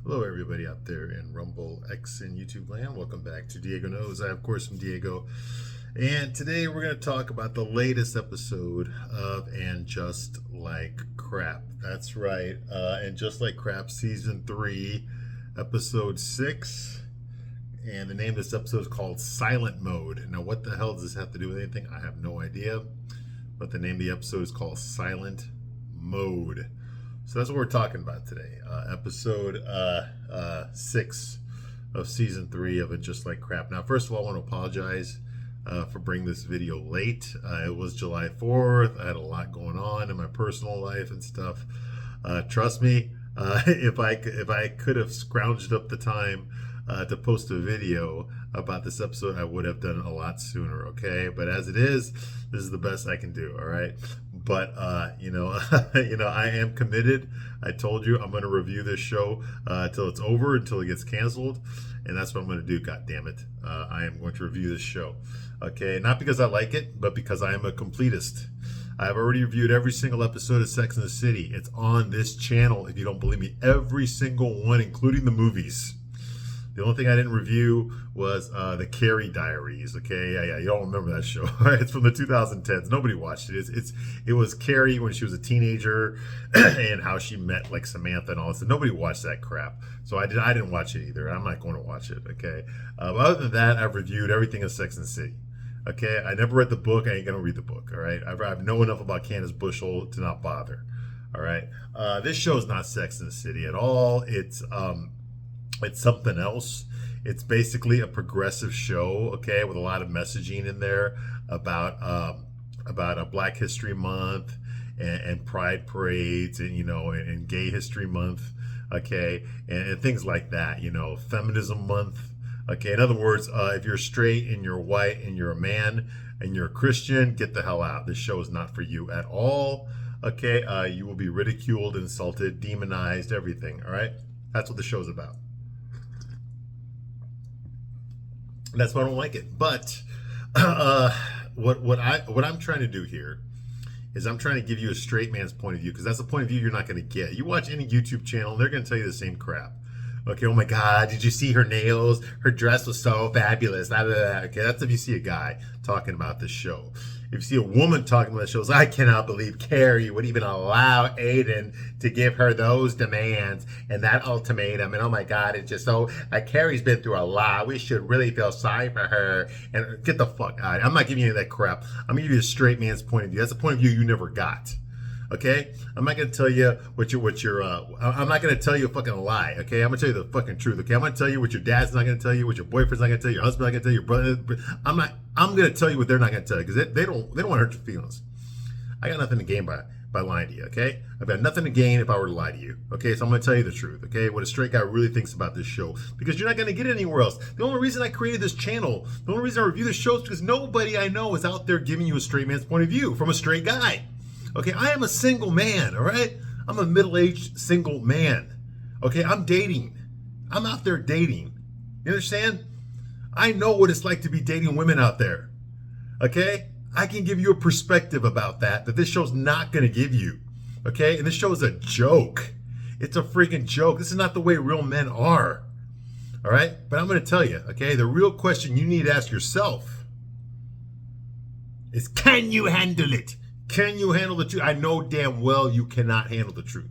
Hello, everybody out there in Rumble, X, and YouTube land. Welcome back to Diego Knows. I, of course, am Diego. And today we're going to talk about the latest episode of And Just Like Crap. That's right. And Just Like Crap, Season 3, Episode 6. And the name of this episode is called Silent Mode. Now, what the hell does this have to do with anything? I have no idea. But the name of the episode is called Silent Mode. So that's what we're talking about today. Episode 6 of Season 3 of It Just Like Crap. Now, first of all, I want to apologize for bringing this video late. It was July 4th. I had a lot going on in my personal life and stuff. Trust me, if I could have scrounged up the time to post a video about this episode, I would have done it a lot sooner, okay? But as it is, this is the best I can do, all right? But I am committed. I told you I'm going to review this show until it's over, until it gets canceled, and that's what I'm going to do. God damn it! I am going to review this show. Okay, not because I like it, but because I am a completist. I've already reviewed every single episode of Sex and the City. It's on this channel. If you don't believe me, every single one, including the movies. The only thing I didn't review was the Carrie Diaries. Okay, yeah, you don't remember that show, right? It's from the 2010s. Nobody watched it. It was Carrie when she was a teenager and how she met like Samantha and all this. Nobody watched that crap, so I didn't watch it either. I'm not going to watch it. Okay, but other than that, I've reviewed everything of Sex and the City. Okay, I never read the book. I ain't gonna read the book. All right, I know enough about Candace Bushel to not bother. All right, this show is not Sex and the City at all. It's something else. It's basically a progressive show, okay, with a lot of messaging in there about a Black History Month and Pride parades and Gay History Month, okay, and things like that. Feminism Month, okay. In other words, if you're straight and you're white and you're a man and you're a Christian, get the hell out. This show is not for you at all, okay. You will be ridiculed, insulted, demonized, everything. All right, that's what the show's about. That's why I don't like it. But what I'm trying to do here is I'm trying to give you a straight man's point of view, because that's the point of view you're not going to get. You watch any YouTube channel, they're going to tell you the same crap. Okay, oh my God, did you see her nails? Her dress was so fabulous. Blah, blah, blah. Okay, that's if you see a guy talking about this show. If you see a woman talking about the shows, I cannot believe Carrie would even allow Aiden to give her those demands and that ultimatum. And oh my God, it's just so, Carrie's been through a lot. We should really feel sorry for her. And get the fuck out. I'm not giving you any of that crap. I'm gonna give you a straight man's point of view. That's a point of view you never got. Okay, I'm not gonna tell you I'm not gonna tell you a fucking lie. Okay, I'm gonna tell you the fucking truth. Okay, I'm gonna tell you what your dad's not gonna tell you, what your boyfriend's not gonna tell you, your husband's not gonna tell you, your brother. I'm gonna tell you what they're not gonna tell you, because they don't want to hurt your feelings. I got nothing to gain by lying to you. Okay, I've got nothing to gain if I were to lie to you. Okay, so I'm gonna tell you the truth. Okay, what a straight guy really thinks about this show, because you're not gonna get it anywhere else. The only reason I created this channel, the only reason I review this show is because nobody I know is out there giving you a straight man's point of view from a straight guy. Okay, I am a single man, all right? I'm a middle-aged single man. Okay, I'm dating. I'm out there dating. You understand? I know what it's like to be dating women out there. Okay? I can give you a perspective about that this show's not going to give you. Okay? And this show is a joke. It's a freaking joke. This is not the way real men are. All right? But I'm going to tell you, okay? The real question you need to ask yourself is, can you handle it? Can you handle the truth? I know damn well you cannot handle the truth.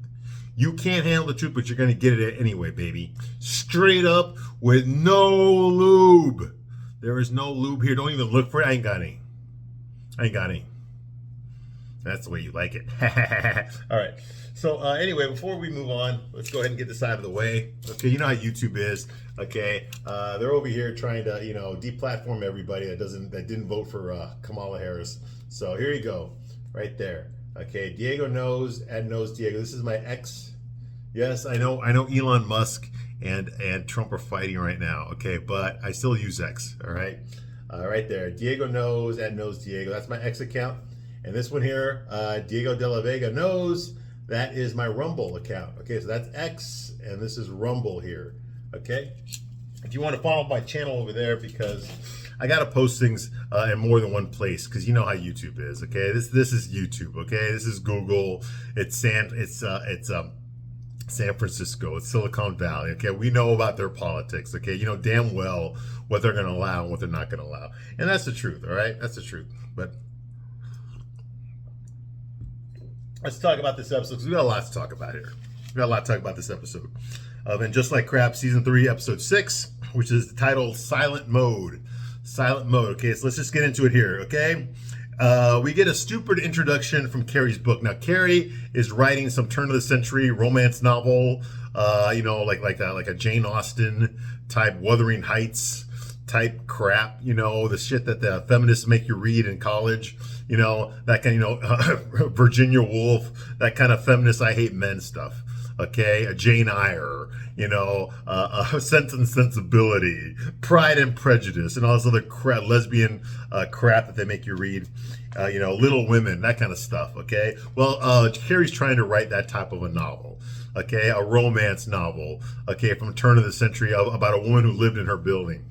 You can't handle the truth, but you're going to get it anyway, baby. Straight up with no lube. There is no lube here. Don't even look for it. I ain't got any. That's the way you like it. All right. So anyway, before we move on, let's go ahead and get this out of the way. Okay, you know how YouTube is. Okay, they're over here trying to deplatform everybody that didn't vote for Kamala Harris. So here you go. Right there. Okay, Diego Knows and Knows Diego. This is my ex. Yes, I know Elon Musk and Trump are fighting right now. Okay, but I still use X. All right. Right there. Diego Knows and Knows Diego. That's my X account. And this one here, Diego de la Vega Knows, that is my Rumble account. Okay, so that's X and this is Rumble here. Okay. If you want to follow my channel over there, because I got to post things in more than one place, because you know how YouTube is. Okay, this is YouTube. Okay, this is Google. It's San Francisco, it's Silicon Valley. Okay, we know about their politics. Okay, you know damn well what they're going to allow and what they're not going to allow, and that's the truth. All right, that's the truth. But let's talk about this episode because we got a lot to talk about here. We got a lot to talk about this episode of And Just Like Crap, season 3, episode 6, which is titled "Silent Mode." Silent Mode. Okay, so let's just get into it here. Okay. We get a stupid introduction from Carrie's book. Now, Carrie is writing some turn of the century romance novel, like a Jane Austen type, Wuthering Heights type crap, the shit that the feminists make you read in college, that kind of, Virginia Woolf, that kind of feminist I hate men stuff. Okay, a Jane Eyre, Sense and Sensibility, Pride and Prejudice, and all this other crap, lesbian crap that they make you read. Little Women, that kind of stuff. Okay, well, Carrie's trying to write that type of a novel. Okay, a romance novel. Okay, from turn of the century about a woman who lived in her building.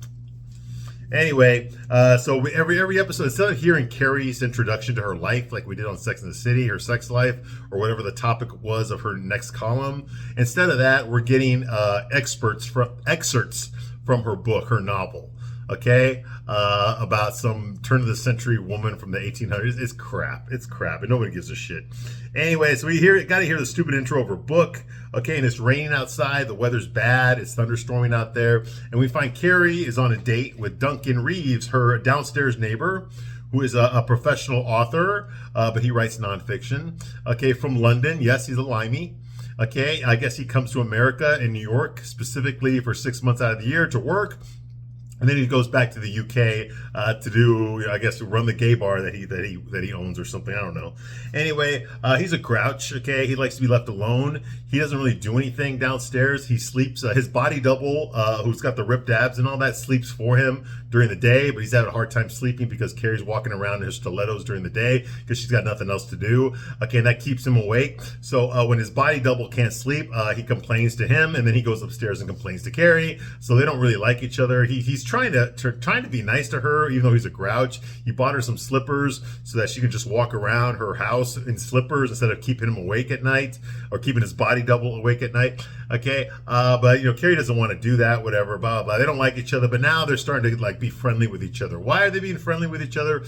Anyway, so every episode, instead of hearing Carrie's introduction to her life, like we did on Sex and the City, her sex life, or whatever the topic was of her next column, instead of that, we're getting excerpts from her book, her novel. Okay, about some turn of the century woman from the 1800s. It's crap, and nobody gives a shit. Anyway, so we got to hear the stupid intro of her book. Okay, and it's raining outside. The weather's bad. It's thunderstorming out there, and we find Carrie is on a date with Duncan Reeves, her downstairs neighbor, who is a professional author, but he writes nonfiction. Okay, from London. Yes, he's a limey. Okay, I guess he comes to America in New York specifically for 6 months out of the year to work. And then he goes back to the UK to do, run the gay bar that he owns or something. I don't know. Anyway, he's a grouch. Okay, he likes to be left alone. He doesn't really do anything downstairs. He sleeps. His body double, who's got the ripped abs and all that, sleeps for him during the day. But he's having a hard time sleeping because Carrie's walking around in her stilettos during the day because she's got nothing else to do. Okay, and that keeps him awake. So when his body double can't sleep, he complains to him, and then he goes upstairs and complains to Carrie. So they don't really like each other. He's trying to be nice to her, even though he's a grouch. He bought her some slippers so that she could just walk around her house in slippers instead of keeping him awake at night or keeping his body double awake at night. Okay, but Carrie doesn't want to do that. Whatever, blah blah. They don't like each other, but now they're starting to be friendly with each other. Why are they being friendly with each other?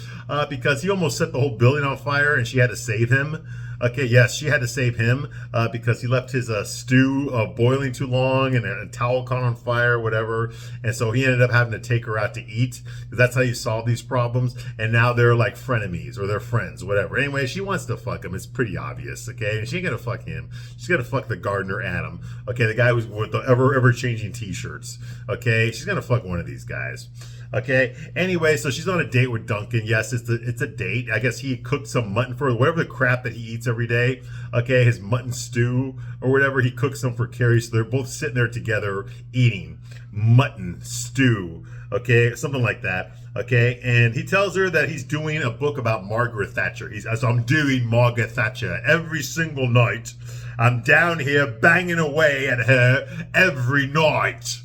Because he almost set the whole building on fire, and she had to save him. Okay, yes, she had to save him because he left his stew boiling too long and a towel caught on fire, whatever. And so he ended up having to take her out to eat because that's how you solve these problems. And now they're like frenemies or they're friends, whatever. Anyway, she wants to fuck him. It's pretty obvious, okay? And she ain't gonna fuck him. She's gonna fuck the gardener Adam, okay? The guy who's with the ever-changing t-shirts, okay? She's gonna fuck one of these guys. Okay. Anyway, so she's on a date with Duncan. Yes, it's a date. I guess he cooked some mutton for her, whatever the crap that he eats every day. Okay, his mutton stew or whatever, he cooks some for Carrie. So they're both sitting there together eating mutton stew. Okay, something like that. Okay, and he tells her that he's doing a book about Margaret Thatcher. I'm doing Margaret Thatcher every single night. I'm down here banging away at her every night.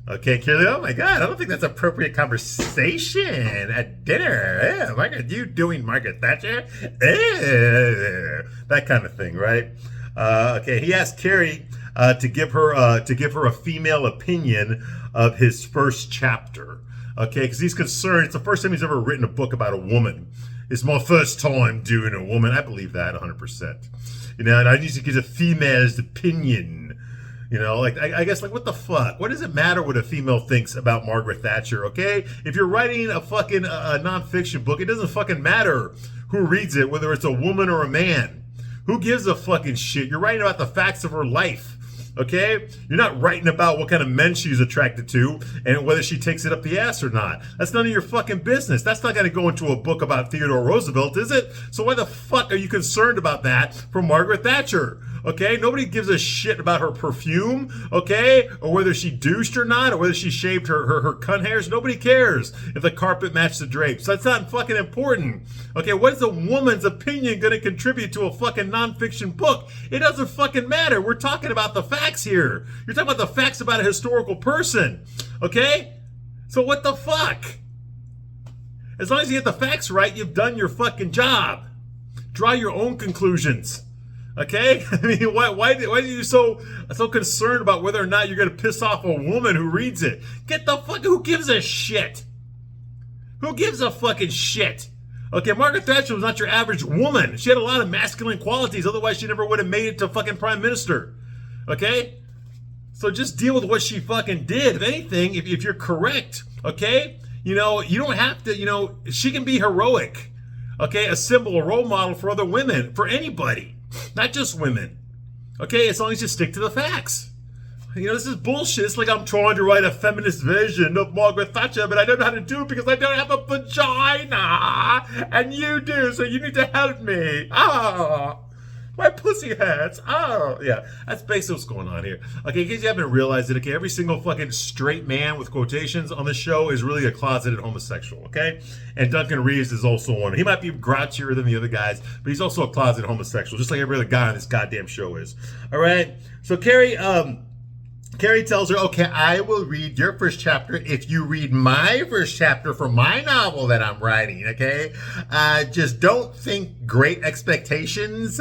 Okay, Carrie, oh my God, I don't think that's appropriate conversation at dinner. You doing Margaret Thatcher? That kind of thing, right? Okay, he asked Carrie to give her a female opinion of his first chapter. Okay, because he's concerned. It's the first time he's ever written a book about a woman. It's my first time doing a woman. I believe that 100%. And I need to get a female's opinion. I guess, what the fuck? What does it matter what a female thinks about Margaret Thatcher, okay? If you're writing a fucking nonfiction book, it doesn't fucking matter who reads it, whether it's a woman or a man. Who gives a fucking shit? You're writing about the facts of her life, okay? You're not writing about what kind of men she's attracted to and whether she takes it up the ass or not. That's none of your fucking business. That's not going to go into a book about Theodore Roosevelt, is it? So why the fuck are you concerned about that for Margaret Thatcher? Okay, nobody gives a shit about her perfume, okay, or whether she douched or not, or whether she shaved her cunt hairs. Nobody cares if the carpet matched the drapes. That's not fucking important. Okay, what is a woman's opinion going to contribute to a fucking nonfiction book? It doesn't fucking matter. We're talking about the facts here. You're talking about the facts about a historical person, okay? So what the fuck? As long as you get the facts right, you've done your fucking job. Draw your own conclusions. Okay? I mean, why are you so concerned about whether or not you're going to piss off a woman who reads it? Get the fuck, who gives a shit? Who gives a fucking shit? Okay, Margaret Thatcher was not your average woman. She had a lot of masculine qualities. Otherwise, she never would have made it to fucking prime minister. Okay? So just deal with what she fucking did. If anything, if you're correct, okay? You know, you don't have to, you know, she can be heroic. Okay? A symbol, a role model for other women, for anybody. Not just women. Okay? As long as you stick to the facts. You know, this is bullshit. It's like I'm trying to write a feminist version of Margaret Thatcher, but I don't know how to do it because I don't have a vagina. And you do, so you need to help me. Ah, my pussy hurts. Oh, yeah. That's basically what's going on here. Okay, in case you haven't realized it, okay, every single fucking straight man with quotations on the show is really a closeted homosexual, okay? And Duncan Reeves is also one. He might be grouchier than the other guys, but he's also a closeted homosexual, just like every other guy on this goddamn show is. All right? So Carrie tells her, okay, I will read your first chapter if you read my first chapter from my novel that I'm writing, okay? Just don't think great expectations.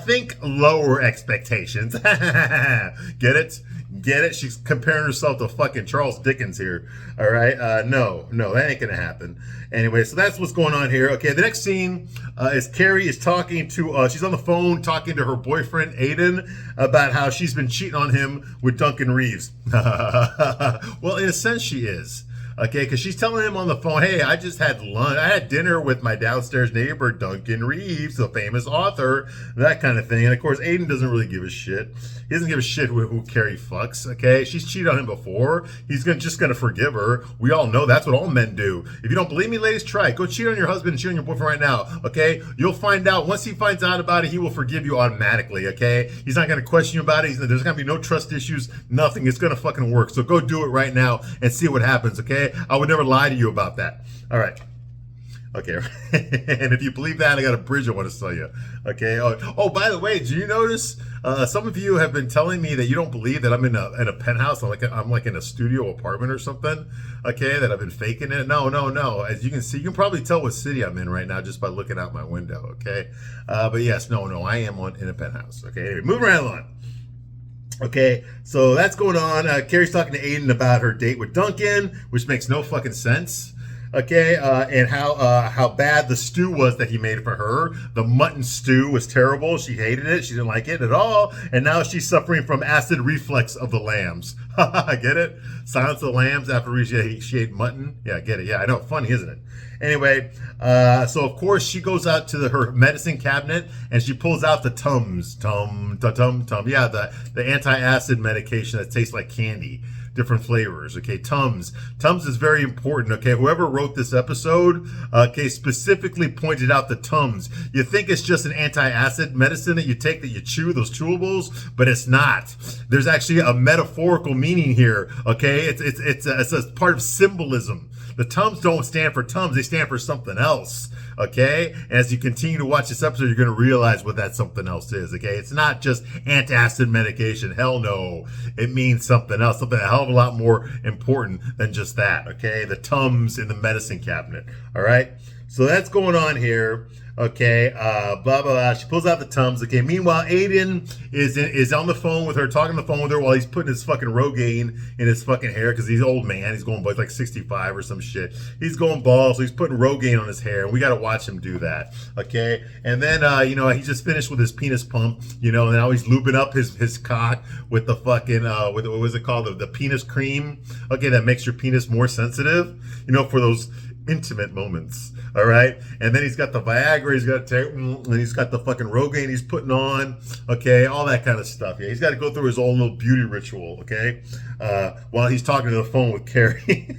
Think lower expectations. Get it? Get it? She's comparing herself to fucking Charles Dickens here. All right? No, that ain't gonna happen. Anyway, so that's what's going on here. Okay, the next scene is Carrie is talking to, she's on the phone talking to her boyfriend, Aiden, about how she's been cheating on him with Duncan Reeves. Well, in a sense, she is. Okay, because she's telling him on the phone, hey, I just had lunch. I had dinner with my downstairs neighbor, Duncan Reeves, the famous author, that kind of thing. And of course, Aiden doesn't really give a shit. He doesn't give a shit who Carrie fucks, okay? She's cheated on him before. He's just going to forgive her. We all know that's what all men do. If you don't believe me, ladies, try it. Go cheat on your husband and cheat on your boyfriend right now, okay? You'll find out. Once he finds out about it, he will forgive you automatically, okay? He's not going to question you about it. There's going to be no trust issues, nothing. It's going to fucking work. So go do it right now and see what happens, okay? I would never lie to you about that. All right. Okay. And if you believe that, I got a bridge I want to sell you. Okay. Oh, by the way, do you notice some of you have been telling me that you don't believe that I'm in a penthouse? I'm like in a studio apartment or something. Okay. That I've been faking it. No. As you can see, you can probably tell what city I'm in right now just by looking out my window. Okay. But yes, no, I am in a penthouse. Okay. Anyway, moving right along. Okay, so that's going on. Carrie's talking to Aiden about her date with Duncan, which makes no fucking sense. Okay, and how bad the stew was that he made for her. The mutton stew was terrible. She hated it. She didn't like it at all. And now she's suffering from acid reflux of the lambs. Get it? Silence of the Lambs after she ate mutton. Yeah, get it. Yeah, I know. Funny, isn't it? Anyway, so of course she goes out to her medicine cabinet and she pulls out the Tums. Yeah, the anti-acid medication that tastes like candy. Different flavors. Okay, Tums. Tums is very important. Okay, whoever wrote this episode, okay, specifically pointed out the Tums. You think it's just an anti-acid medicine that you take, that you chew, those chewables, but it's not. There's actually a metaphorical meaning here. Okay, it's a part of symbolism. The Tums don't stand for Tums, they stand for something else. Okay, as you continue to watch this episode, you're going to realize what that something else is. Okay, it's not just antacid medication. Hell no, it means something else, something a hell of a lot more important than just that. Okay, the Tums in the medicine cabinet. All right, so that's going on here. Okay, blah, blah, blah. She pulls out the Tums. Okay, meanwhile, Aiden is on the phone with her, talking on the phone with her while he's putting his fucking Rogaine in his fucking hair because he's an old man. He's going like 65 or some shit. He's going bald, so he's putting Rogaine on his hair, and we got to watch him do that. Okay, and then, he just finished with his penis pump, and now he's lubing up his cock with the fucking, what was it called? The penis cream. Okay, that makes your penis more sensitive, for those intimate moments. All right, and then he's got the Viagra, he's got and he's got the fucking Rogaine he's putting on. Okay, all that kind of stuff. Yeah, he's got to go through his own little beauty ritual. Okay, while he's talking to the phone with Carrie.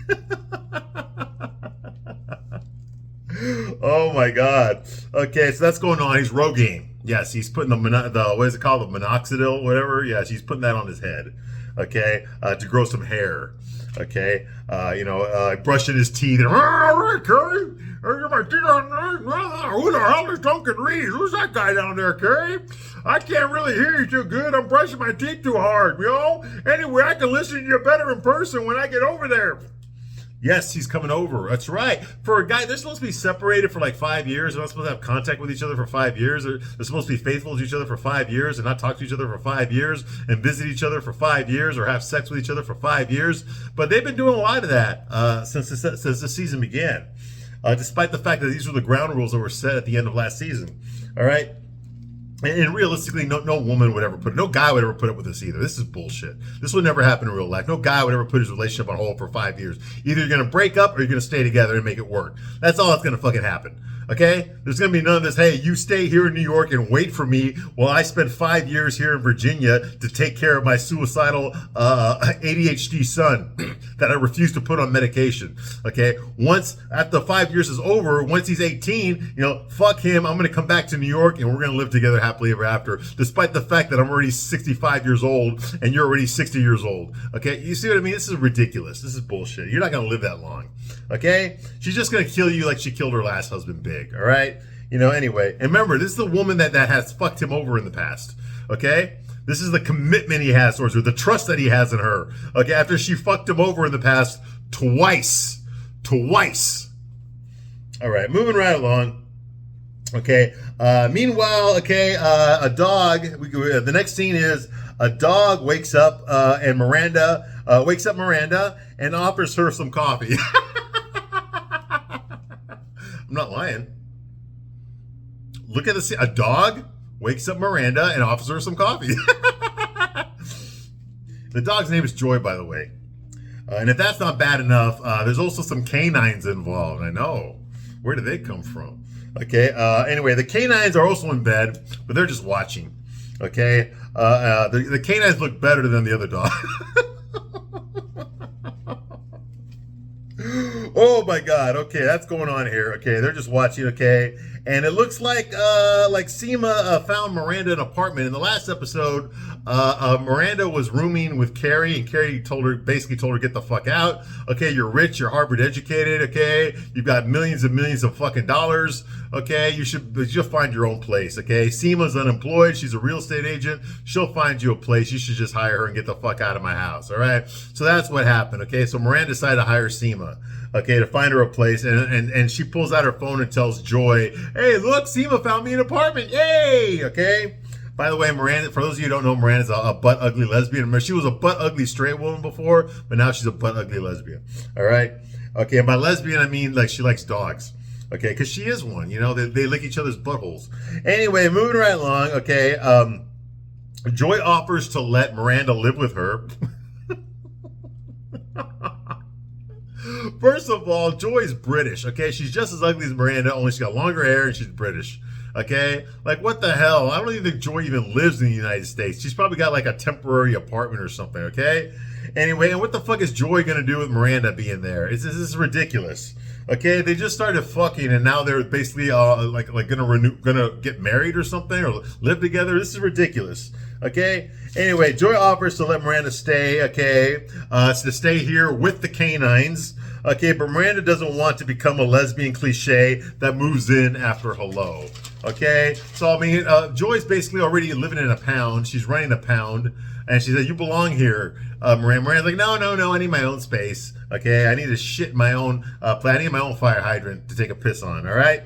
Oh my God. Okay, so that's going on. He's Rogaine. Yes, he's putting the what is it called? The minoxidil, whatever. Yes, he's putting that on his head. Okay, to grow some hair. Okay, brushing his teeth. Carrie, get my teeth on. Who the hell is Duncan Reeves? Who's that guy down there, Carrie? I can't really hear you too good. I'm brushing my teeth too hard, Anyway, I can listen to you better in person when I get over there. Yes, he's coming over. That's right. For a guy, they're supposed to be separated for like 5 years. They're not supposed to have contact with each other for 5 years. They're supposed to be faithful to each other for 5 years and not talk to each other for 5 years and visit each other for 5 years or have sex with each other for 5 years. But they've been doing a lot of that since the season began, despite the fact that these were the ground rules that were set at the end of last season. All right. And realistically, no woman would ever no guy would ever put up with this either. This is bullshit. This would never happen in real life. No guy would ever put his relationship on hold for 5 years. Either you're going to break up or you're going to stay together and make it work. That's all that's going to fucking happen. Okay? There's going to be none of this, hey, you stay here in New York and wait for me while I spend 5 years here in Virginia to take care of my suicidal ADHD son that I refuse to put on medication. Okay? Once, after 5 years is over, once he's 18, fuck him. I'm going to come back to New York and we're going to live together happily ever after, despite the fact that I'm already 65 years old and you're already 60 years old. Okay? You see what I mean? This is ridiculous. This is bullshit. You're not going to live that long. Okay? She's just going to kill you like she killed her last husband big. All right? Anyway. And remember, this is the woman that has fucked him over in the past. Okay? This is the commitment he has towards her, the trust that he has in her. Okay? After she fucked him over in the past twice. Twice. All right. Moving right along. Okay. Meanwhile, okay, a dog, the next scene is a dog wakes up and Miranda and offers her some coffee. I'm not lying. Look at the scene. A dog wakes up Miranda and offers her some coffee. The dog's name is Joy, by the way. And if that's not bad enough, there's also some canines involved. I know. Where did they come from? Okay. Anyway, the canines are also in bed, but they're just watching. Okay. The canines look better than the other dog. Oh my God. Okay, that's going on here. Okay, they're just watching. Okay, and it looks like Seema found Miranda an apartment in the last episode. Miranda was rooming with Carrie, and Carrie basically told her get the fuck out. Okay, you're rich, you're Harvard educated. Okay, you've got millions and millions of fucking dollars. Okay, you should find your own place. Okay, Seema's unemployed. She's a real estate agent. She'll find you a place. You should just hire her and get the fuck out of my house. All right. So that's what happened. Okay, so Miranda decided to hire Seema. Okay, to find her a place, and she pulls out her phone and tells Joy, "Hey, look, Seema found me an apartment. Yay!" Okay. By the way, Miranda, for those of you who don't know, Miranda's a butt ugly lesbian. She was a butt ugly straight woman before, but now she's a butt ugly lesbian. All right. Okay, and by lesbian I mean like she likes dogs. Okay, because she is one. They lick each other's buttholes. Anyway, moving right along. Okay, Joy offers to let Miranda live with her. First of all, Joy's British. Okay, she's just as ugly as Miranda, only she's got longer hair and she's British. Okay, like what the hell? I don't even think Joy even lives in the United States. She's probably got like a temporary apartment or something. Okay. Anyway, and what the fuck is Joy gonna do with Miranda being there? This is ridiculous. Okay, they just started fucking and now they're basically gonna get married or something or live together. This is ridiculous. Okay. Anyway, Joy offers to let Miranda stay. Okay, to stay here with the canines. Okay, but Miranda doesn't want to become a lesbian cliche that moves in after hello. Okay, so I mean, Joy's basically already living in a pound. She's running a pound, and she said, "You belong here." Miranda's like, "No, I need my own space. Okay, I need to shit in my own I need my own fire hydrant to take a piss on." All right.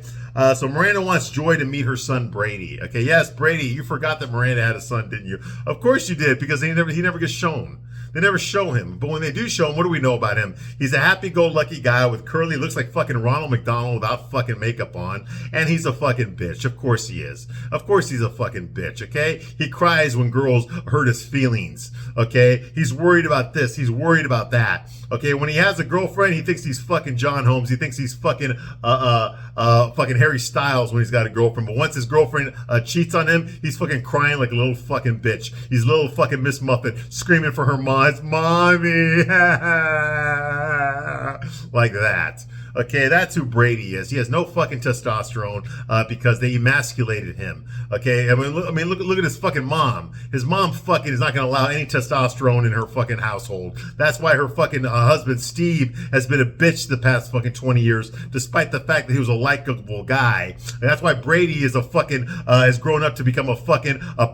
So Miranda wants Joy to meet her son Brady. Okay, yes, Brady, you forgot that Miranda had a son, didn't you? Of course you did, because he never gets shown. They never show him. But when they do show him, what do we know about him? He's a happy-go-lucky guy with curly, looks like fucking Ronald McDonald without fucking makeup on. And he's a fucking bitch. Of course he is. Of course he's a fucking bitch, okay? He cries when girls hurt his feelings, okay? He's worried about this. He's worried about that. Okay, when he has a girlfriend, he thinks he's fucking John Holmes. He thinks he's fucking fucking Harry Styles when he's got a girlfriend. But once his girlfriend cheats on him, he's fucking crying like a little fucking bitch. He's little fucking Miss Muffet screaming for her mom. It's mommy. Like that. Okay, that's who Brady is. He has no fucking testosterone because they emasculated him. Okay, I mean, look at his fucking mom. His mom fucking is not going to allow any testosterone in her fucking household. That's why her fucking husband Steve has been a bitch the past fucking 20 years, despite the fact that he was a likable guy. And that's why Brady is a fucking has grown up to become a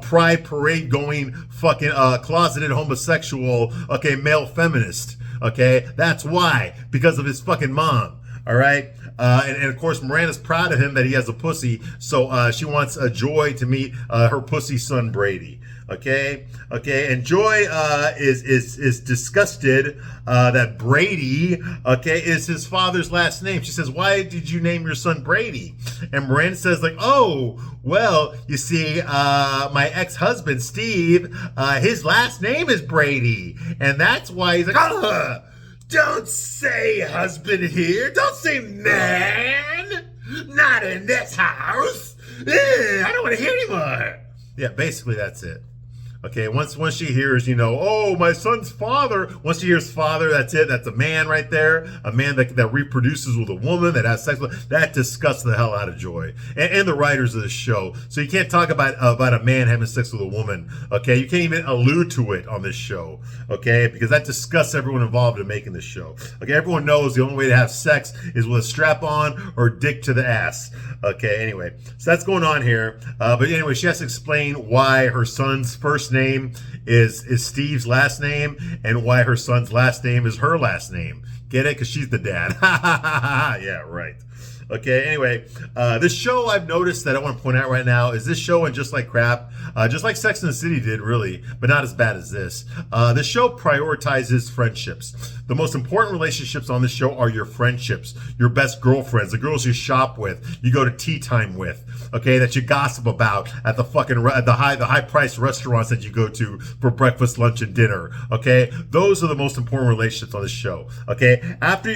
pride parade going fucking closeted homosexual. Okay, male feminist. Okay, that's why, because of his fucking mom. All right, and of course Miranda's proud of him that he has a pussy, so she wants Joy to meet her pussy son Brady. Okay, and Joy is disgusted that Brady, is his father's last name. She says, "Why did you name your son Brady?" And Miranda says, like, "Oh, well, you see, my ex-husband Steve, his last name is Brady, and that's why he's like, don't say husband here. Don't say man. Not in this house. I don't want to hear anymore." Yeah, basically that's it. Okay, once she hears, oh, my son's father, once she hears father, that's it. That's a man right there. A man that reproduces with a woman, that has sex with, that disgusts the hell out of Joy. And the writers of the show. So you can't talk about a man having sex with a woman. Okay, you can't even allude to it on this show. Okay, because that disgusts everyone involved in making this show. Okay, everyone knows the only way to have sex is with a strap on or dick to the ass. Okay, anyway, so that's going on here. But anyway, she has to explain why her son's first name is Steve's last name and why her son's last name is her last name. Get it? Because she's the dad. Yeah, right. Okay, anyway, this show I've noticed that I want to point out right now is this show, and just like crap, just like Sex and the City did, really, but not as bad as this. This show prioritizes friendships. The most important relationships on this show are your friendships, your best girlfriends, the girls you shop with, you go to tea time with, okay, that you gossip about at the fucking the high priced restaurants that you go to for breakfast, lunch, and dinner. Okay, those are the most important relationships on this show. Okay, after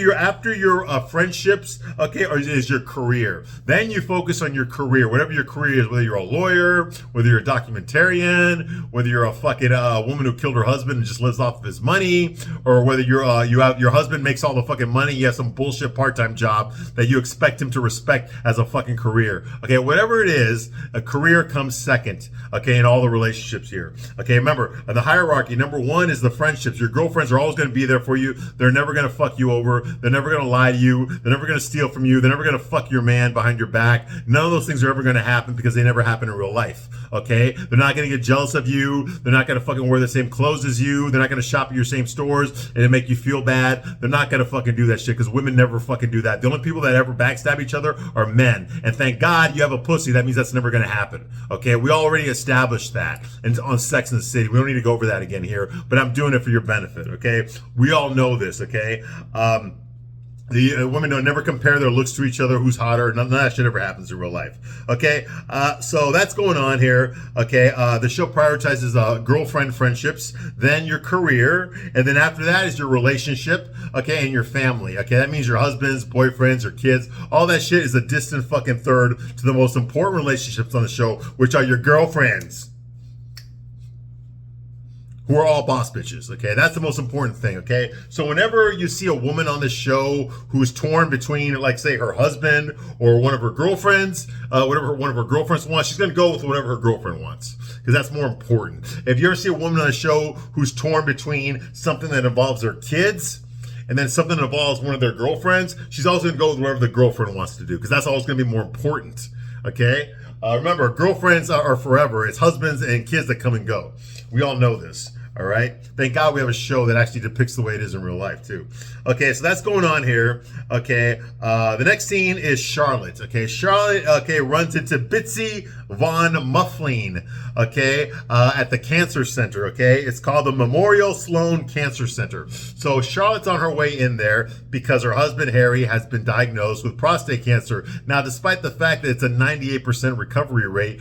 your friendships, okay, is your career. Then you focus on your career, whatever your career is, whether you're a lawyer, whether you're a documentarian, whether you're a fucking woman who killed her husband and just lives off of his money, or whether you're your husband makes all the fucking money, you have some bullshit part-time job that you expect him to respect as a fucking career. Okay, whatever it is, a career comes second, okay, in all the relationships here. Okay, remember, in the hierarchy, number one is the friendships. Your girlfriends are always going to be there for you. They're never going to fuck you over. They're never going to lie to you. They're never going to steal from you. They're never going to fuck your man behind your back. None of those things are ever going to happen because they never happen in real life. Okay, they're not going to get jealous of you. They're not going to fucking wear the same clothes as you. They're not going to shop at your same stores and make you feel bad. They're not going to fucking do that shit because women never fucking do that. The only people that ever backstab each other are men. And thank God you have a pussy. That means that's never going to happen. Okay, we already established that and on Sex and the City. We don't need to go over that again here, but I'm doing it for your benefit. Okay, we all know this. Okay. The women don't never compare their looks to each other, who's hotter. None of that shit ever happens in real life. Okay, so that's going on here. Okay, the show prioritizes girlfriend friendships, then your career, and then after that is your relationship, okay, and your family. Okay, that means your husbands, boyfriends, your kids. All that shit is a distant fucking third to the most important relationships on the show, which are your girlfriends, who are all boss bitches, okay? That's the most important thing, okay? So whenever you see a woman on this show who's torn between, like, say, her husband or one of her girlfriends, whatever one of her girlfriends wants, she's gonna go with whatever her girlfriend wants, because that's more important. If you ever see a woman on a show who's torn between something that involves their kids and then something that involves one of their girlfriends, she's always gonna go with whatever the girlfriend wants to do, because that's always gonna be more important, okay? Remember, girlfriends are forever. It's husbands and kids that come and go. We all know this. All right. Thank God we have a show that actually depicts the way it is in real life too. Okay, so that's going on here. Okay, the next scene is Charlotte. Okay, Charlotte. Okay, runs into Bitsy Von Muffling. Okay, at the cancer center. Okay, it's called the Memorial Sloan Cancer Center. So Charlotte's on her way in there because her husband Harry has been diagnosed with prostate cancer. Now, despite the fact that it's a 98% recovery rate,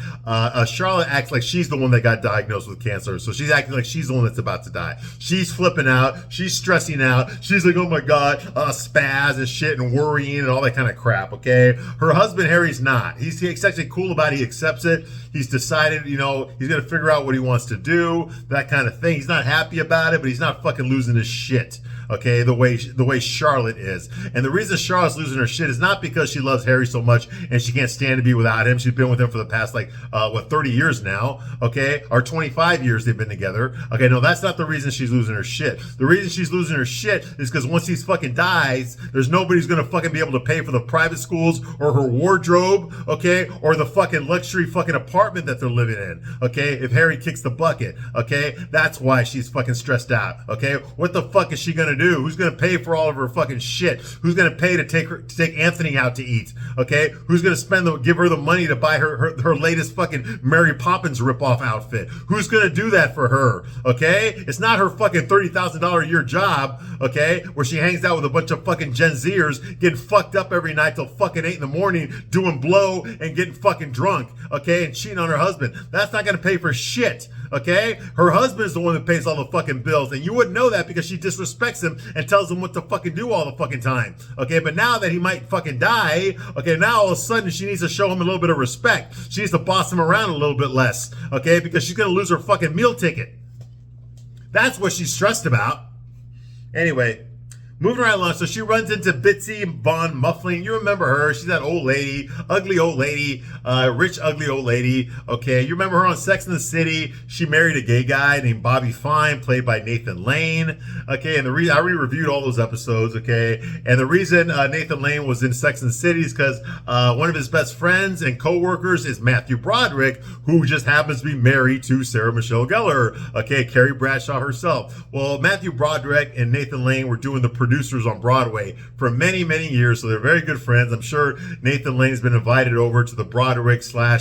Charlotte acts like she's the one that got diagnosed with cancer. So she's acting like she's the one that's about to die. She's flipping out. She's stressing out. She's like, oh my God, spaz and shit and worrying and all that kind of crap, okay? Her husband, Harry's not. He's actually cool about it. He accepts it. He's decided, he's going to figure out what he wants to do, that kind of thing. He's not happy about it, but he's not fucking losing his shit. Okay, the way Charlotte is. And the reason Charlotte's losing her shit is not because she loves Harry so much and she can't stand to be without him. She's been with him for the past 30 years now, okay? Or 25 years they've been together. Okay, no, that's not the reason she's losing her shit. The reason she's losing her shit is because once he fucking dies, there's nobody who's gonna fucking be able to pay for the private schools or her wardrobe, okay? Or the fucking luxury fucking apartment that they're living in, okay? If Harry kicks the bucket, okay? That's why she's fucking stressed out, okay? What the fuck is she gonna do? Who's going to pay for all of her fucking shit? Who's going to pay to take Anthony out to eat? Okay? Who's going to give her the money to buy her latest fucking Mary Poppins ripoff outfit? Who's going to do that for her? Okay? It's not her fucking $30,000 a year job, okay, where she hangs out with a bunch of fucking Gen Zers getting fucked up every night till fucking 8 in the morning, doing blow and getting fucking drunk, okay, and cheating on her husband. That's not going to pay for shit. Okay? Her husband is the one that pays all the fucking bills. And you wouldn't know that because she disrespects him and tells him what to fucking do all the fucking time. Okay? But now that he might fucking die, okay, now all of a sudden she needs to show him a little bit of respect. She needs to boss him around a little bit less. Okay? Because she's going to lose her fucking meal ticket. That's what she's stressed about. Anyway, moving right along, so she runs into Bitsy Von Muffling. You remember her. She's that old lady, ugly old lady, rich, ugly old lady. Okay, you remember her on Sex and the City. She married a gay guy named Bobby Fine, played by Nathan Lane. Okay, and the reason I reviewed all those episodes, okay, and the reason Nathan Lane was in Sex and the City is because one of his best friends and co-workers is Matthew Broderick, who just happens to be married to Sarah Michelle Gellar, okay, Carrie Bradshaw herself. Well, Matthew Broderick and Nathan Lane were doing the producers on Broadway for many, many years, so they're very good friends. I'm sure Nathan Lane has been invited over to the Broderick / Sarah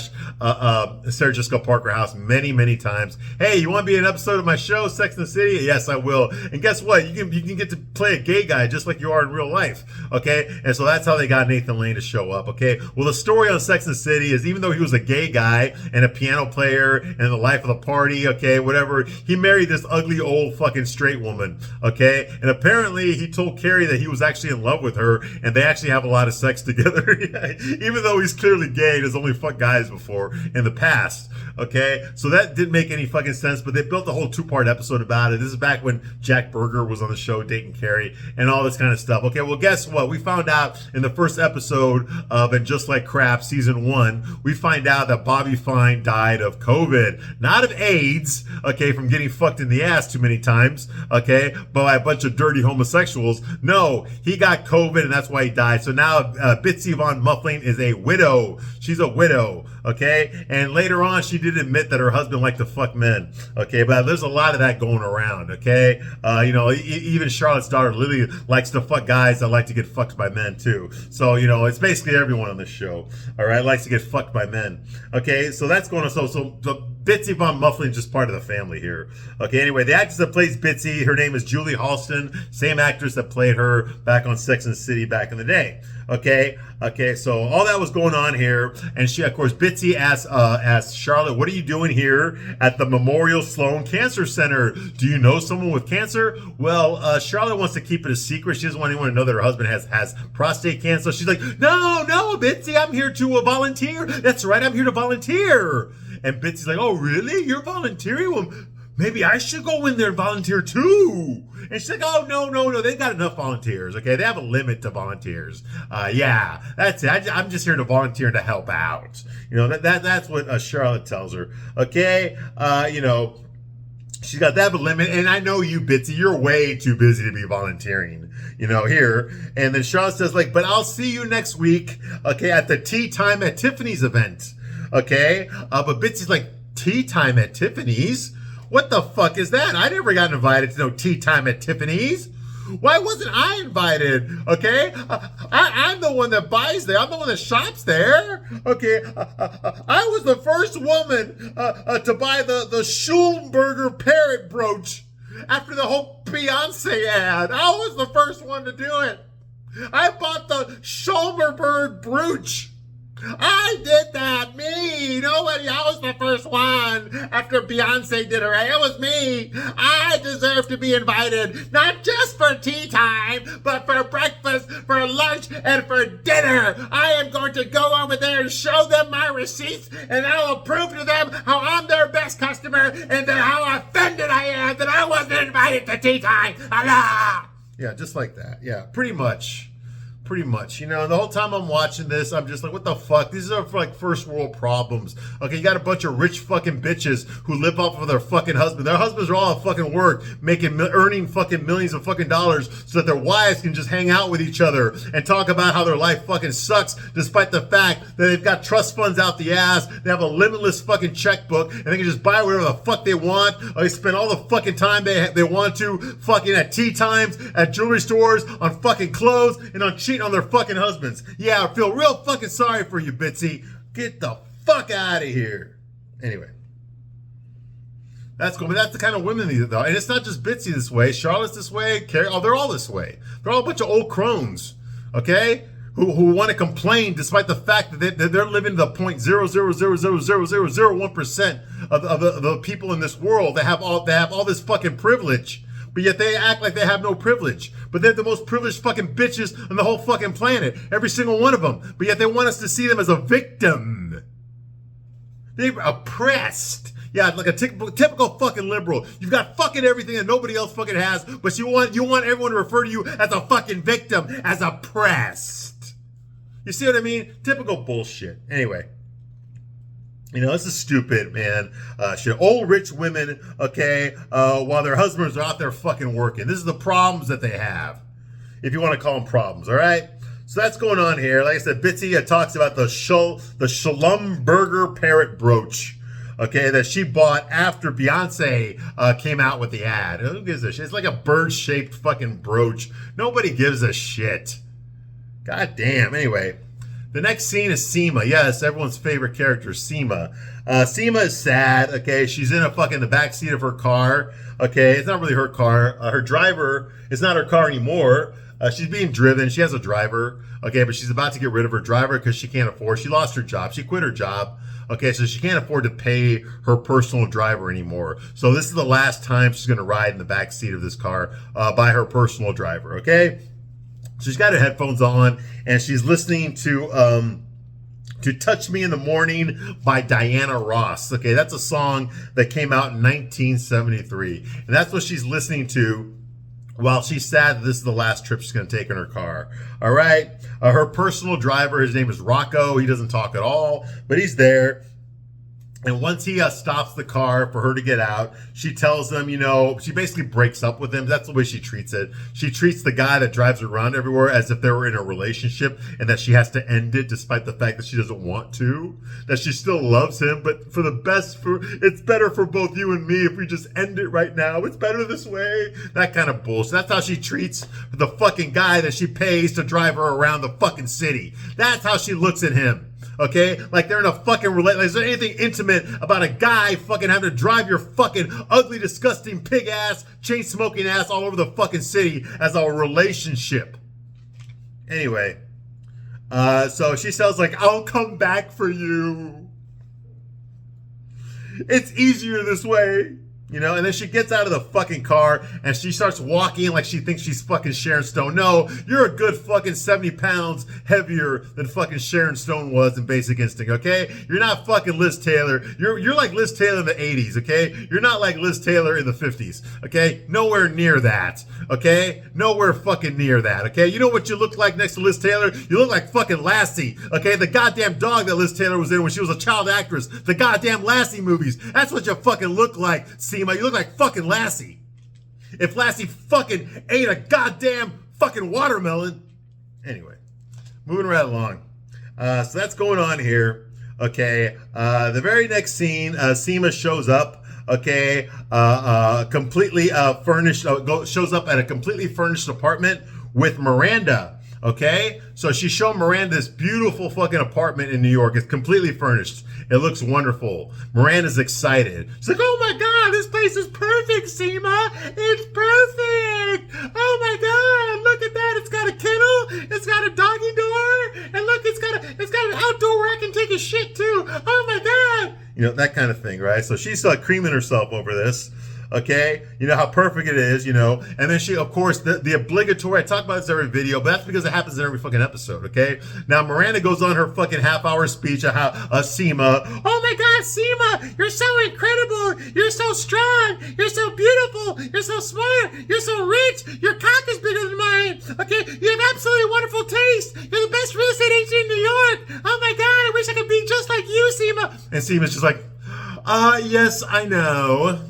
Jessica Parker house many, many times. Hey, you want to be in an episode of my show, Sex and the City? Yes, I will. And guess what? You can get to play a gay guy just like you are in real life. Okay, and so that's how they got Nathan Lane to show up. Okay, well, the story on Sex and the City is even though he was a gay guy and a piano player and the life of the party, okay, whatever, he married this ugly old fucking straight woman. Okay, and apparently he told Carrie that he was actually in love with her and they actually have a lot of sex together. Even though he's clearly gay and has only fucked guys before in the past. Okay, so that didn't make any fucking sense, but they built a whole 2-part episode about it. This is back when Jack Berger was on the show dating Carrie and all this kind of stuff. Okay, well, guess what? We found out in the first episode of And Just Like Crap season 1, we find out that Bobby Fine died of COVID, not of AIDS, okay, from getting fucked in the ass too many times, okay, by a bunch of dirty homosexuals. No, he got COVID and that's why he died. So now Bitsy Von Muffling is a widow. She's a widow, okay? And later on, she did admit that her husband liked to fuck men, okay? But there's a lot of that going around, okay? Even Charlotte's daughter, Lily, likes to fuck guys that like to get fucked by men, too. So, it's basically everyone on this show, all right, likes to get fucked by men, okay? So that's going on. So Bitsy Von Muffling is just part of the family here. Okay, anyway, the actress that plays Bitsy, her name is Julie Halston, same actress that played her back on Sex and the City back in the day. Okay, so all that was going on here, and she, of course, Bitsy asked Charlotte, what are you doing here at the Memorial Sloan Cancer Center? Do you know someone with cancer? Well, Charlotte wants to keep it a secret. She doesn't want anyone to know that her husband has prostate cancer. She's like, no, Bitsy, I'm here to volunteer. That's right, I'm here to volunteer. And Bitsy's like, oh, really? You're volunteering? Well, maybe I should go in there and volunteer too. And she's like, oh, no. They've got enough volunteers, okay? They have a limit to volunteers. Yeah, that's it. I'm just here to volunteer to help out. That's what Charlotte tells her, okay? She's got that limit, and I know you, Bitsy, you're way too busy to be volunteering, here. And then Charlotte says, but I'll see you next week, okay, at the Tea Time at Tiffany's event, okay? But Bitsy's like, tea time at Tiffany's? What the fuck is that? I never got invited to no tea time at Tiffany's. Why wasn't I invited? Okay, I'm the one that buys there. I'm the one that shops there. Okay, I was the first woman to buy the Schulberger parrot brooch after the whole Beyonce ad. I was the first one to do it. I bought the Schulberger brooch. I did that, me. Nobody. I was the first one after Beyonce did her. It was me. I deserve to be invited, not just for tea time, but for breakfast, for lunch, and for dinner. I am going to go over there and show them my receipts, and I will prove to them how I'm their best customer and that how offended I am that I wasn't invited to tea time. Allah! Yeah, just like that. Yeah, pretty much Pretty much, the whole time I'm watching this, I'm just like, what the fuck? These are like first world problems. Okay, you got a bunch of rich fucking bitches who live off of their fucking husband. Their husbands are all at fucking work, earning fucking millions of fucking dollars so that their wives can just hang out with each other and talk about how their life fucking sucks, despite the fact that they've got trust funds out the ass, they have a limitless fucking checkbook, and they can just buy whatever the fuck they want, or they spend all the fucking time they want to fucking at tea times, at jewelry stores, on fucking clothes, and on cheating on their fucking husbands. Yeah, I feel real fucking sorry for you, Bitsy. Get the fuck out of here. Anyway. That's cool. But that's the kind of women these are. And it's not just Bitsy this way. Charlotte's this way. Carrie, they're all this way. They're all a bunch of old crones. Okay? Who want to complain despite the fact that they're living to the 0.0000001% of the people in this world that have all this fucking privilege. But yet they act like they have no privilege. But they're the most privileged fucking bitches on the whole fucking planet. Every single one of them. But yet they want us to see them as a victim. They're oppressed. Yeah, like a typical fucking liberal. You've got fucking everything that nobody else fucking has, but you want everyone to refer to you as a fucking victim, as oppressed. You see what I mean? Typical bullshit. Anyway. This is stupid, man. Shit. Old rich women, okay, while their husbands are out there fucking working. This is the problems that they have, if you want to call them problems, all right? So that's going on here. Like I said, Bitsy talks about the Schlumberger parrot brooch, okay, that she bought after Beyonce came out with the ad. Who gives a shit? It's like a bird-shaped fucking brooch. Nobody gives a shit. God damn. Anyway. The next scene is Seema. Yes, everyone's favorite character, Seema. Seema is sad, okay? She's in the back seat of her car, okay? It's not really her car. Her driver is not her car anymore. She's being driven. She has a driver, okay? But she's about to get rid of her driver because she can't afford. She lost her job. She quit her job, okay? So she can't afford to pay her personal driver anymore. So this is the last time she's going to ride in the back seat of this car by her personal driver, okay? She's got her headphones on, and she's listening to Touch Me in the Morning by Diana Ross. Okay, that's a song that came out in 1973. And that's what she's listening to while she's sad that this is the last trip she's going to take in her car. All right? Her personal driver, his name is Rocco. He doesn't talk at all, but he's there. And once he stops the car for her to get out, she tells him, she basically breaks up with him. That's the way she treats it. She treats the guy that drives her around everywhere as if they were in a relationship and that she has to end it despite the fact that she doesn't want to. That she still loves him, but it's better for both you and me if we just end it right now. It's better this way. That kind of bullshit. That's how she treats the fucking guy that she pays to drive her around the fucking city. That's how she looks at him. Okay? Like they're in a fucking relationship. Is there anything intimate about a guy fucking having to drive your fucking ugly, disgusting, pig ass, chain smoking ass all over the fucking city as a relationship? Anyway. So she sounds like, I'll come back for you. It's easier this way. And then she gets out of the fucking car and she starts walking like she thinks she's fucking Sharon Stone. No, you're a good fucking 70 pounds heavier than fucking Sharon Stone was in Basic Instinct, okay? You're not fucking Liz Taylor. You're like Liz Taylor in the 80s, okay? You're not like Liz Taylor in the 50s, okay? Nowhere near that, okay? Nowhere fucking near that, okay? You know what you look like next to Liz Taylor? You look like fucking Lassie, okay? The goddamn dog that Liz Taylor was in when she was a child actress. The goddamn Lassie movies. That's what you fucking look like, Seema. You look like fucking Lassie. If Lassie fucking ate a goddamn fucking watermelon. Anyway, moving right along. So that's going on here. Okay. The very next scene, Seema shows up. Okay. Completely furnished. Shows up at a completely furnished apartment with Miranda. Okay, so she's showing Miranda this beautiful fucking apartment in New York. It's completely furnished. It looks wonderful. Miranda's excited. She's like, oh my God, this place is perfect, Seema. It's perfect. Oh my God, look at that. It's got a kennel. It's got a doggy door. And look, it's got an outdoor where I can take a shit too. Oh my God. That kind of thing, right? So she's creaming herself over this. Okay, how perfect it is, and then she, of course, the obligatory, I talk about this every video, but that's because it happens in every fucking episode, okay? Now, Miranda goes on her fucking half-hour speech of how Seema, oh my God, Seema, you're so incredible. You're so strong. You're so beautiful. You're so smart. You're so rich. Your cock is bigger than mine. Okay, you have absolutely wonderful taste. You're the best real estate agent in New York. Oh my God, I wish I could be just like you, Seema. And Seema's just like, yes, I know.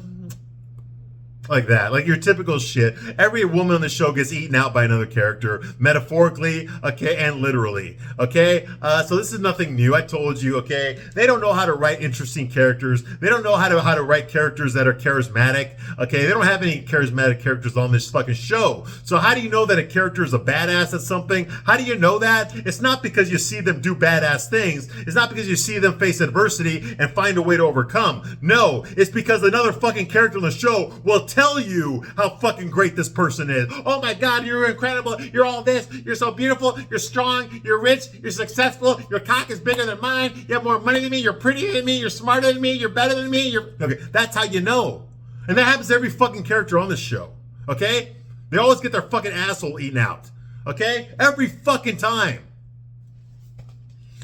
Like that, like your typical shit. Every woman on the show gets eaten out by another character, metaphorically, okay, and literally, okay? So this is nothing new. I told you, okay? They don't know how to write interesting characters. They don't know how to write characters that are charismatic, okay? They don't have any charismatic characters on this fucking show. So how do you know that a character is a badass at something? How do you know that? It's not because you see them do badass things. It's not because you see them face adversity and find a way to overcome. No, it's because another fucking character on the show will tell you how fucking great this person is. Oh my God, you're incredible. You're all this. You're so beautiful. You're strong. You're rich. You're successful. Your cock is bigger than mine. You have more money than me. You're prettier than me. You're smarter than me. You're better than me. Okay. That's how you know. And that happens to every fucking character on this show. Okay? They always get their fucking asshole eaten out. Okay? Every fucking time.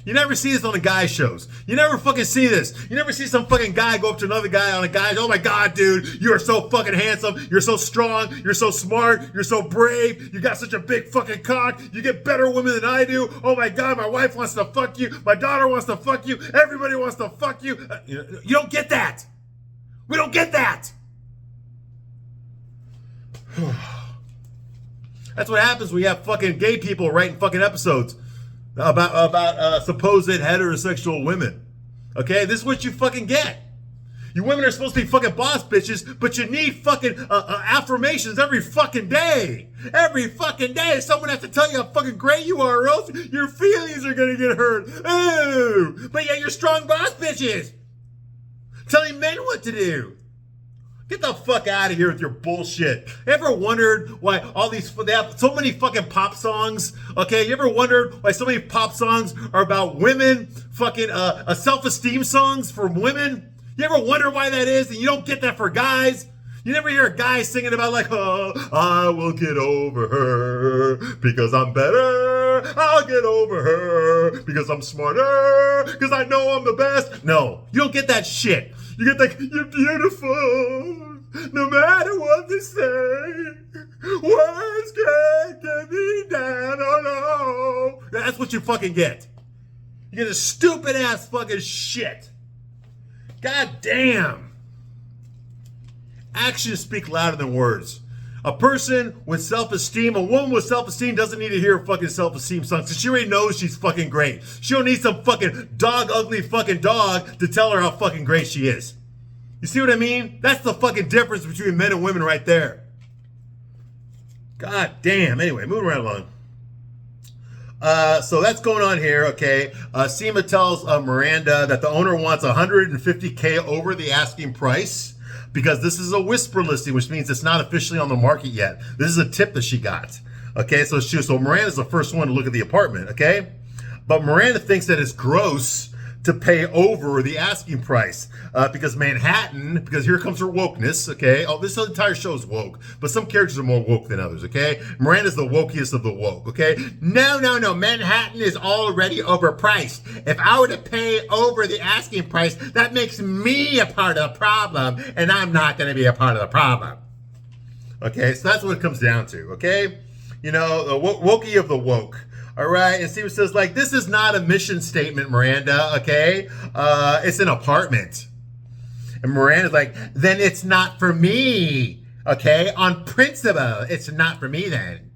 You never see this on the guy shows. You never fucking see this. You never see some fucking guy go up to another guy on a guy. Oh my God, dude, you are so fucking handsome. You're so strong. You're so smart. You're so brave. You got such a big fucking cock. You get better women than I do. Oh my God, my wife wants to fuck you. My daughter wants to fuck you. Everybody wants to fuck you. You don't get that. We don't get that. That's what happens when you have fucking gay people writing fucking episodes about supposed heterosexual women. Okay, this is what you fucking get. You women are supposed to be fucking boss bitches, but you need fucking affirmations every fucking day. Every fucking day, someone has to tell you how fucking great you are, or else your feelings are gonna get hurt. Ooh, but yeah, you're strong boss bitches telling men what to do. Get the fuck out of here with your bullshit. Ever wondered why they have so many fucking pop songs? Okay, you ever wondered why so many pop songs are about women? Fucking self-esteem songs for women? You ever wonder why that is? And you don't get that for guys? You never hear a guy singing about like, oh, I will get over her because I'm better. I'll get over her because I'm smarter, because I know I'm the best. No, you don't get that shit. You get like, you're beautiful, no matter what they say. Words can't get me down, oh no. That's what you fucking get. You get a stupid ass fucking shit. God damn. Actions speak louder than words. A person with self-esteem, a woman with self-esteem doesn't need to hear a fucking self-esteem song because she already knows she's fucking great. She don't need some fucking ugly fucking dog to tell her how fucking great she is. You see what I mean? That's the fucking difference between men and women right there. God damn. Anyway, moving right along. So that's going on here, okay? Seema tells Miranda that the owner wants $150K over the asking price, because this is a whisper listing, which means it's not officially on the market yet. This is a tip that she got. Okay, so Miranda's the first one to look at the apartment, okay? But Miranda thinks that it's gross to pay over the asking price because Manhattan, because here comes her wokeness, okay? Oh, this entire show is woke, but some characters are more woke than others, okay? Miranda's the wokiest of the woke, okay? No, Manhattan is already overpriced. If I were to pay over the asking price, that makes me a part of the problem, and I'm not gonna be a part of the problem. Okay, so that's what it comes down to, okay? You know, the wokey of the woke. All right, and Steve says, like, this is not a mission statement, Miranda, okay? It's an apartment. And Miranda's like, then it's not for me, okay? On principle, it's not for me then.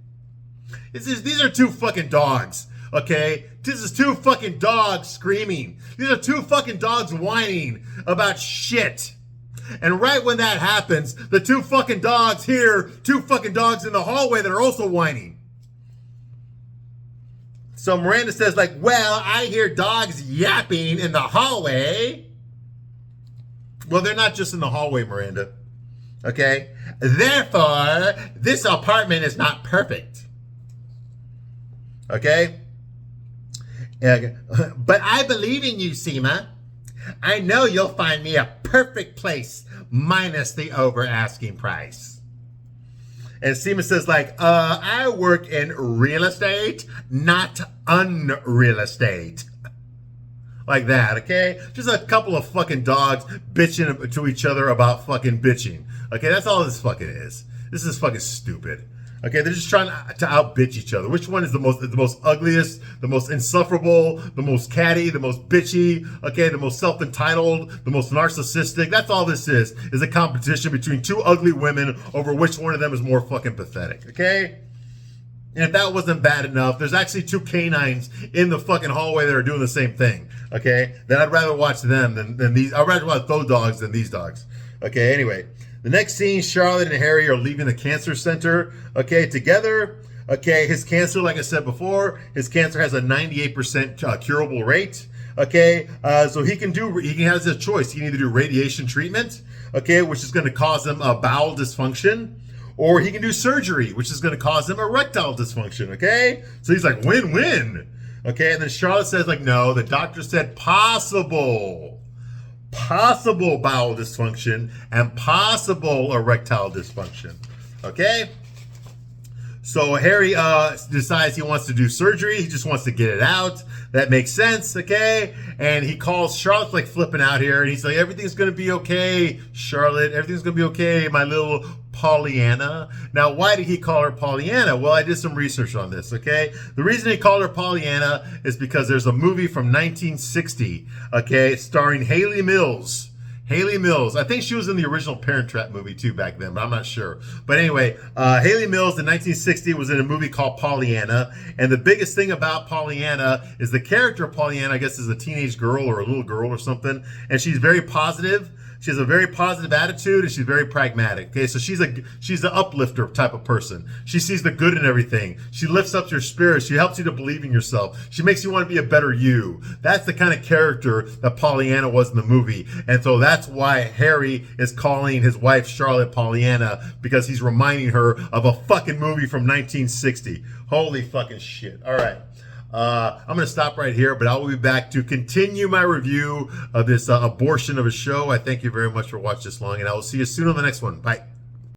These are two fucking dogs, okay? This is two fucking dogs screaming. These are two fucking dogs whining about shit. And right when that happens, the two fucking dogs hear two fucking dogs in the hallway that are also whining. So Miranda says, like, well, I hear dogs yapping in the hallway. Well, they're not just in the hallway, Miranda. Okay? Therefore, this apartment is not perfect. Okay? But I believe in you, Seema. I know you'll find me a perfect place minus the over asking price. And Seema says, like, I work in real estate, not unreal estate. like that, okay? Just a couple of fucking dogs bitching to each other about fucking bitching. Okay, that's all this fucking is. This is fucking stupid. Okay, they're just trying to out-bitch each other. Which one is the most ugliest, the most insufferable, the most catty, the most bitchy, okay, the most self-entitled, the most narcissistic. That's all this is a competition between two ugly women over which one of them is more fucking pathetic, okay? And if that wasn't bad enough, there's actually two canines in the fucking hallway that are doing the same thing, okay? Then I'd rather watch them than these. I'd rather watch those dogs than these dogs. Okay, anyway. The next scene, Charlotte and Harry are leaving the cancer center, okay, together. Okay, his cancer, like I said before, his cancer has a 98% curable rate. Okay, so he has a choice. He can either do radiation treatment, okay, which is going to cause him a bowel dysfunction, or he can do surgery, which is going to cause him erectile dysfunction, okay? So he's like, win-win. Okay, and then Charlotte says, like, no, the doctor said possible bowel dysfunction and possible erectile dysfunction. Okay? So Harry decides he wants to do surgery. He just wants to get it out. That makes sense, okay? And he calls Charlotte's like flipping out here, and he's like, everything's gonna be okay, Charlotte. Everything's gonna be okay, my little Pollyanna. Now, why did he call her Pollyanna? Well, I did some research on this, okay? The reason he called her Pollyanna is because there's a movie from 1960, okay, starring Haley Mills. Haley Mills. I think she was in the original Parent Trap movie too back then, but I'm not sure. But anyway, Haley Mills in 1960 was in a movie called Pollyanna. And the biggest thing about Pollyanna is the character of Pollyanna, I guess, is a teenage girl or a little girl or something. And she's very positive. She has a very positive attitude, and she's very pragmatic. Okay, so she's an uplifter type of person. She sees the good in everything. She lifts up your spirit. She helps you to believe in yourself. She makes you want to be a better you. That's the kind of character that Pollyanna was in the movie. And so that's why Harry is calling his wife Charlotte Pollyanna, because he's reminding her of a fucking movie from 1960. Holy fucking shit. All right. I'm going to stop right here, but I will be back to continue my review of this abortion of a show. I thank you very much for watching this long, and I will see you soon on the next one. Bye.